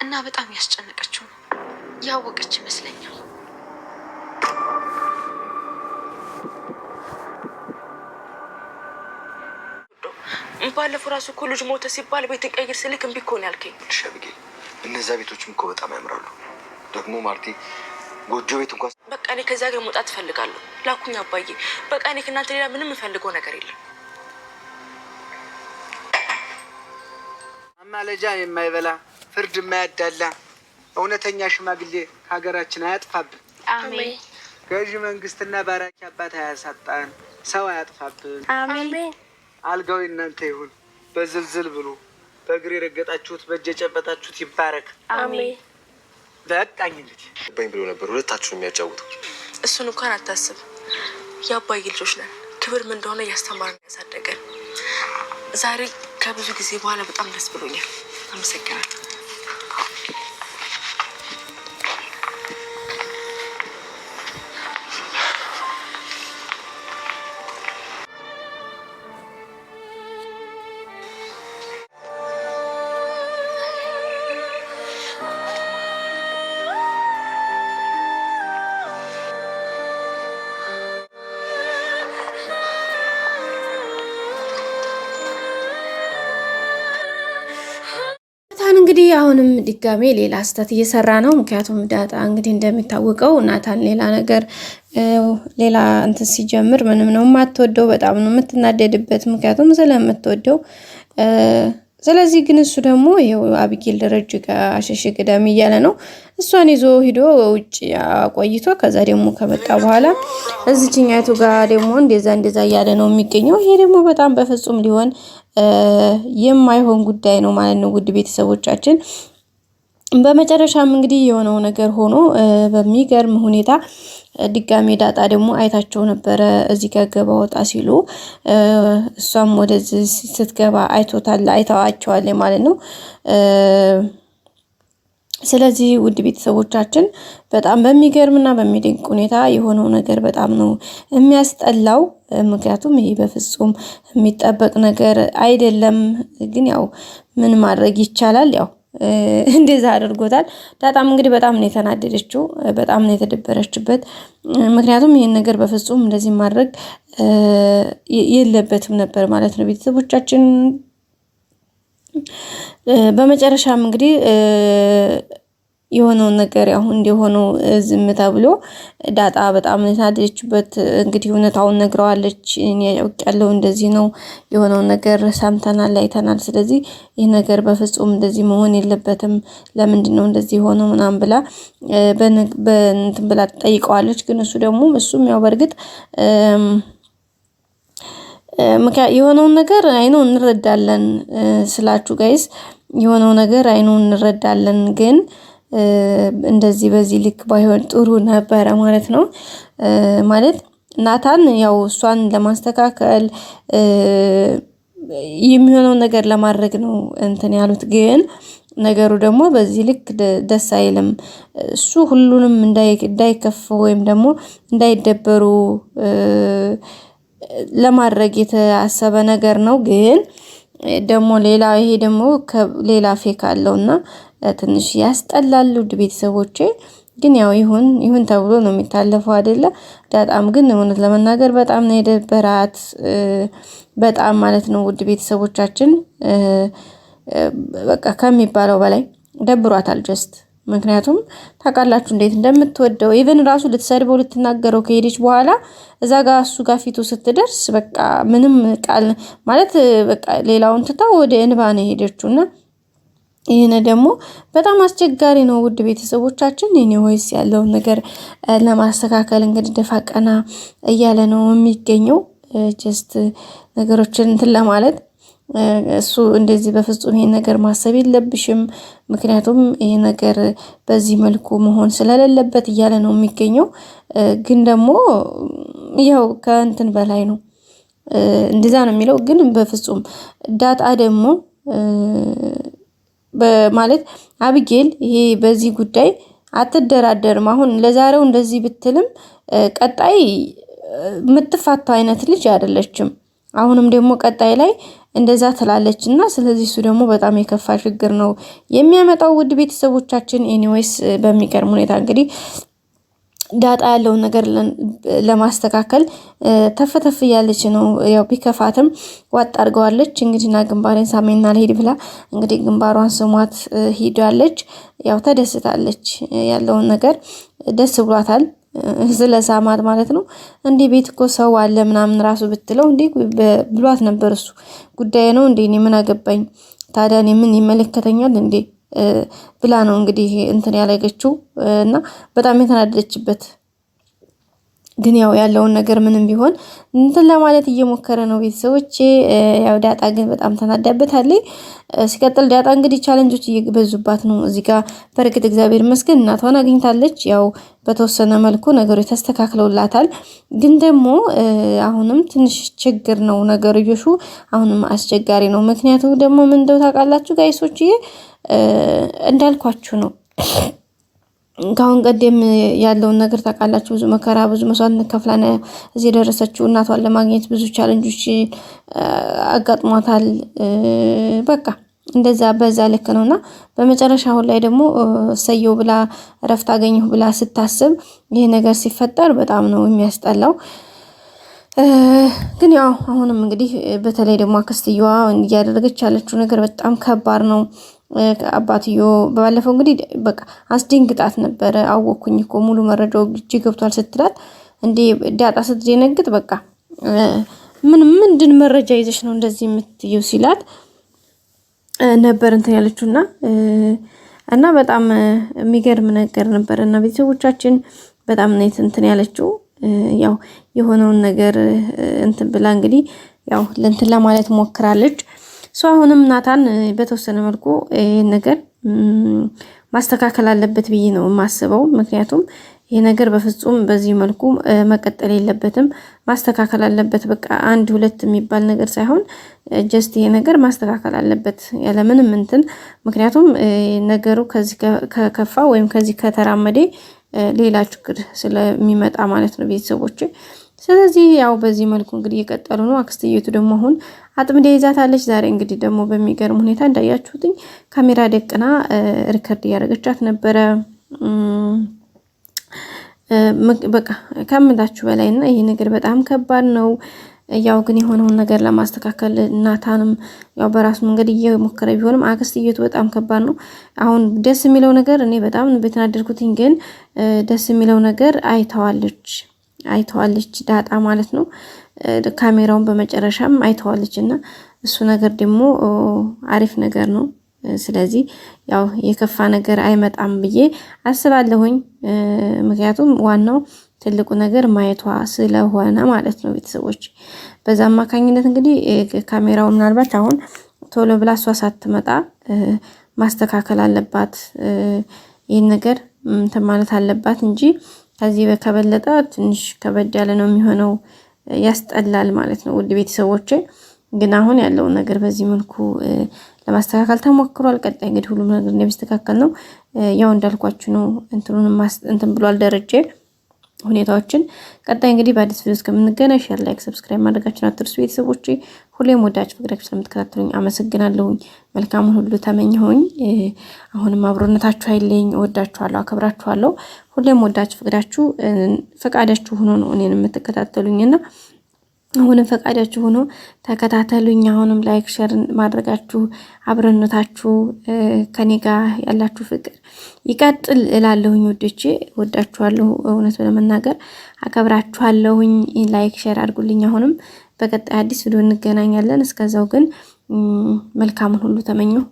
እና በጣም ያስጨነቀችው ያወቀች ይመስለኛል። ባለፈው ራሱ እኮ ልጅ ሞተ ሲባል ቤት ቀይር ስልክ እምቢ እኮ ነው ያልከኝ። ሸብጌ እነዛ ቤቶችም እኮ በጣም ያምራሉ። ደግሞ ማርቲ ጎጆ ቤት እንኳን በቃ እኔ ከዛ ጋር መውጣት እፈልጋለሁ። ላኩኝ አባዬ። በቃ እኔ ከእናንተ ሌላ ምንም የምፈልገው ነገር የለም። አማለጃ የማይበላ ፍርድ የማያዳላ እውነተኛ ሽማግሌ ሀገራችን አያጥፋብን። አሜን። ገዢ መንግስትና ባራኪ አባት አያሳጣን። ሰው አያጥፋብን። አሜን። አልጋው እናንተ ይሁን። በዝልዝል ብሉ። በእግር የረገጣችሁት በእጅ የጨበጣችሁት ይባረክ። አሜን። በቃኝ። እንግዲህ ባኝ ብሎ ነበር ሁለታችሁን የሚያጫውተው። እሱን እንኳን አታስብ። የአባዬ ልጆች ነን። ክብር ምን እንደሆነ እያስተማርን ያሳደገን። ዛሬ ከብዙ ጊዜ በኋላ በጣም ደስ ብሎኛል። አመሰግናለሁ። እንግዲህ አሁንም ድጋሜ ሌላ ስህተት እየሰራ ነው። ምክንያቱም ዳጣ እንግዲህ እንደሚታወቀው ናታን ሌላ ነገር ሌላ እንትን ሲጀምር ምንም ነው የማትወደው፣ በጣም ነው የምትናደድበት፣ ምክንያቱም ስለምትወደው። ስለዚህ ግን እሱ ደግሞ ይሄው አቢጌል ደረጀ ጋር አሸሽ ገዳሚ እያለ ነው። እሷን ይዞ ሂዶ ውጭ አቆይቶ ከዛ ደግሞ ከመጣ በኋላ እዚህኛይቱ ጋር ደግሞ እንደዛ እያለ ነው የሚገኘው። ይሄ ደግሞ በጣም በፍጹም ሊሆን የማይሆን ጉዳይ ነው ማለት ነው። ውድ ቤተሰቦቻችን በመጨረሻም እንግዲህ የሆነው ነገር ሆኖ በሚገርም ሁኔታ ድጋሜ ዳጣ ደግሞ አይታቸው ነበረ እዚህ ጋር ገባ ወጣ ሲሉ፣ እሷም ወደዚህ ስትገባ አይተዋቸዋል ማለት ነው። ስለዚህ ውድ ቤተሰቦቻችን በጣም በሚገርምና በሚደንቅ ሁኔታ የሆነው ነገር በጣም ነው የሚያስጠላው። ምክንያቱም ይሄ በፍጹም የሚጠበቅ ነገር አይደለም። ግን ያው ምን ማድረግ ይቻላል? ያው እንደዛ አድርጎታል። ዳጣም እንግዲህ በጣም ነው የተናደደችው፣ በጣም ነው የተደበረችበት። ምክንያቱም ይሄን ነገር በፍጹም እንደዚህ ማድረግ የለበትም ነበር ማለት ነው ቤተሰቦቻችን። በመጨረሻም እንግዲህ የሆነው ነገር ያው እንደሆነው ዝም ተብሎ ዳጣ በጣም የተናደደችበት እንግዲህ እውነታውን ነግረዋለች። እኔ ያውቃለሁ እንደዚህ ነው የሆነው ነገር ሰምተናል፣ አይተናል። ስለዚህ ይህ ነገር በፍጹም እንደዚህ መሆን የለበትም፣ ለምንድን ነው እንደዚህ ሆኖ ምናምን ብላ በእንትን ብላ ጠይቀዋለች። ግን እሱም ያው በእርግጥ የሆነውን ነገር አይኖ እንረዳለን ስላችሁ ጋይስ፣ የሆነው ነገር አይኖ እንረዳለን። ግን እንደዚህ በዚህ ልክ ባይሆን ጥሩ ነበረ ማለት ነው። ማለት ናታን ያው እሷን ለማስተካከል የሚሆነው ነገር ለማድረግ ነው እንትን ያሉት። ግን ነገሩ ደግሞ በዚህ ልክ ደስ አይልም። እሱ ሁሉንም እንዳይከፍ ወይም ደግሞ እንዳይደበሩ ለማድረግ የታሰበ ነገር ነው። ግን ደግሞ ይሄ ደግሞ ሌላ ፌክ አለውና ትንሽ ያስጠላል ውድ ቤተሰቦቼ። ግን ያው ይሁን ተብሎ ነው የሚታለፈው አይደለ? ዳጣም ግን እውነት ለመናገር በጣም ነው የደበራት፣ በጣም ማለት ነው ውድ ቤተሰቦቻችን። በቃ ከሚባለው በላይ ደብሯታል ጀስት። ምክንያቱም ታውቃላችሁ እንዴት እንደምትወደው ኢቭን ራሱ ልትሰድበው ልትናገረው ከሄደች በኋላ እዛ ጋር እሱ ጋር ፊቱ ስትደርስ በቃ ምንም ቃል ማለት በቃ ሌላውን ትታ ወደ እንባ ነው ሄደችውና ይሄን ደግሞ በጣም አስቸጋሪ ነው ውድ ቤተሰቦቻችን። እኔ ወይስ ያለውን ነገር ለማስተካከል እንግዲህ ደፋ ቀና እያለ ነው የሚገኘው ጀስት ነገሮችን እንትን ለማለት። እሱ እንደዚህ በፍጹም ይሄን ነገር ማሰብ የለብሽም፣ ምክንያቱም ይሄ ነገር በዚህ መልኩ መሆን ስለሌለበት እያለ ነው የሚገኘው። ግን ደግሞ ያው ከእንትን በላይ ነው እንደዛ ነው የሚለው። ግን በፍጹም ዳጣ ደግሞ በማለት አቢጌል ይሄ በዚህ ጉዳይ አትደራደርም። አሁን ለዛሬው እንደዚህ ብትልም ቀጣይ የምትፋታው አይነት ልጅ አይደለችም። አሁንም ደግሞ ቀጣይ ላይ እንደዛ ትላለች እና ስለዚህ እሱ ደግሞ በጣም የከፋ ችግር ነው የሚያመጣው። ውድ ቤተሰቦቻችን ኤኒዌይስ በሚገርም ሁኔታ እንግዲህ ዳጣ ያለውን ነገር ለማስተካከል ተፈተፍ እያለች ነው። ያው ቢከፋትም ዋጥ አድርገዋለች። እንግዲህና ግንባሬን ሳሜና ልሄድ ብላ እንግዲህ ግንባሯን ስሟት ሂዳለች። ያው ተደስታለች። ያለውን ነገር ደስ ብሏታል። ስለ ሳማት ማለት ነው። እንዴ ቤት እኮ ሰው አለ ምናምን ራሱ ብትለው እንዴ ብሏት ነበር። እሱ ጉዳይ ነው እንዴ እኔ ምን አገባኝ ታዲያ እኔ ምን ይመለከተኛል እንዴ ብላ ነው እንግዲህ እንትን ያለገችው እና በጣም የተናደደችበት። ግን ያለውን ነገር ምንም ቢሆን እንትን ለማለት እየሞከረ ነው ቤተሰቦቼ። ያው ዳጣ ግን በጣም ተናዳበታለች። ሲቀጥል ዳጣ እንግዲህ ቻሌንጆች እየበዙባት ነው እዚህ ጋር። በርግጥ እግዚአብሔር ይመስገን እናቷን አግኝታለች። ያው በተወሰነ መልኩ ነገሮች ተስተካክለውላታል። ግን ደግሞ አሁንም ትንሽ ችግር ነው ነገርዮሹ፣ አሁንም አስቸጋሪ ነው። ምክንያቱም ደግሞ ምን እንደው ታውቃላችሁ ጋይሶችዬ፣ እንዳልኳችሁ ነው። ካሁን ቀደም ያለውን ነገር ታውቃላችሁ። ብዙ መከራ ብዙ መስዋዕትነት ከፍላ እዚህ የደረሰችው እናቷን ለማግኘት ብዙ ቻሌንጆች አጋጥሟታል። በቃ እንደዛ በዛ ልክ ነውና በመጨረሻ አሁን ላይ ደግሞ ሰየው ብላ እረፍት አገኘሁ ብላ ስታስብ ይሄ ነገር ሲፈጠር በጣም ነው የሚያስጠላው። ግን ያው አሁንም እንግዲህ በተለይ ደግሞ አክስትየዋ እያደረገች ያለችው ነገር በጣም ከባድ ነው። አባትዮ ባለፈው እንግዲህ በቃ አስደንግጣት ነበረ። አወኩኝ እኮ ሙሉ መረጃው እጅ ገብቷል ስትላት እንዴ ዳጣ ስትደነግጥ በቃ ምንድን መረጃ ይዘሽ ነው እንደዚህ የምትየው ሲላት ነበር እንትን ያለችውና እና በጣም የሚገርም ነገር ነበርና ቤተሰቦቻችን በጣም ነው እንትን ያለችው። ያው የሆነውን ነገር እንትን ብላ እንግዲህ ያው ለእንትን ለማለት ሞክራለች። አሁንም ናታን በተወሰነ መልኩ ይሄን ነገር ማስተካከል አለበት ብዬ ነው የማስበው። ምክንያቱም ይሄ ነገር በፍጹም በዚህ መልኩ መቀጠል የለበትም፣ ማስተካከል አለበት። በቃ አንድ ሁለት የሚባል ነገር ሳይሆን ጀስት ይሄ ነገር ማስተካከል አለበት ያለምንም እንትን። ምክንያቱም ነገሩ ከዚህ ከከፋ ወይም ከዚህ ከተራመደ ሌላ ችግር ስለሚመጣ ማለት ነው ቤተሰቦች። ስለዚህ ያው በዚህ መልኩ እንግዲህ እየቀጠሉ ነው። አክስትየቱ ደግሞ አሁን አጥምዳ ይዛታለች። ዛሬ እንግዲህ ደግሞ በሚገርም ሁኔታ እንዳያችሁትኝ ካሜራ ደቅና ሪከርድ እያደረገቻት ነበረ። በቃ ከምላችሁ በላይና ይሄ ነገር በጣም ከባድ ነው። ያው ግን የሆነውን ነገር ለማስተካከል ናታንም ያው በራሱ መንገድ እየሞከረ ቢሆንም አክስትየቱ በጣም ከባድ ነው። አሁን ደስ የሚለው ነገር እኔ በጣም በተናደድኩትኝ፣ ግን ደስ የሚለው ነገር አይተዋለች ዳጣ ማለት ነው። ካሜራውን በመጨረሻም አይተዋለች እና እሱ ነገር ደግሞ አሪፍ ነገር ነው። ስለዚህ ያው የከፋ ነገር አይመጣም ብዬ አስባለሁኝ። ምክንያቱም ዋናው ትልቁ ነገር ማየቷ ስለሆነ ማለት ነው ቤተሰቦች። በዛ አማካኝነት እንግዲህ ካሜራው ምናልባት አሁን ቶሎ ብላ እሷ ሳትመጣ ማስተካከል አለባት። ይህን ነገር እንትን ማለት አለባት እንጂ ከዚህ ከበለጠ ትንሽ ከበድ ያለ ነው የሚሆነው። ያስጠላል ማለት ነው ውድ ቤተሰቦች። ግን አሁን ያለውን ነገር በዚህ መልኩ ለማስተካከል ተሞክሯል። ቀጣይ እንግዲህ ሁሉም ነገር እንደሚስተካከል ነው። ያው እንዳልኳችሁ ነው እንትን ብሏል ደረጀ ሁኔታዎችን። ቀጣይ እንግዲህ በአዲስ ቪዲዮ እስከምንገናኝ ሼር፣ ላይክ፣ ሰብስክራይብ ማድረጋችሁን አትርሱ ቤተሰቦች። ሁሌም ወዳችሁ ፍቅራችሁ ስለምትከታተሉኝ አመሰግናለሁኝ። መልካሙን ሁሉ ተመኘሁኝ። አሁንም አብሮነታችሁ አይለኝ። ወዳችኋለሁ፣ አከብራችኋለሁ። ሁሌም ወዳችሁ ፍቅራችሁ ፈቃዳችሁ ሆኖ ነው እኔን የምትከታተሉኝና አሁንም ፈቃዳችሁ ሆኖ ተከታተሉኝ። አሁንም ላይክ ሼር ማድረጋችሁ አብሮነታችሁ ከኔ ጋር ያላችሁ ፍቅር ይቀጥል እላለሁኝ። ወዶቼ ወዳችኋለሁ። እውነት ለመናገር አከብራችኋለሁኝ። ላይክ ሼር አድርጉልኝ። አሁንም በቀጣይ አዲስ ቪዲዮ እንገናኛለን። እስከዛው ግን መልካሙን ሁሉ ተመኘሁ።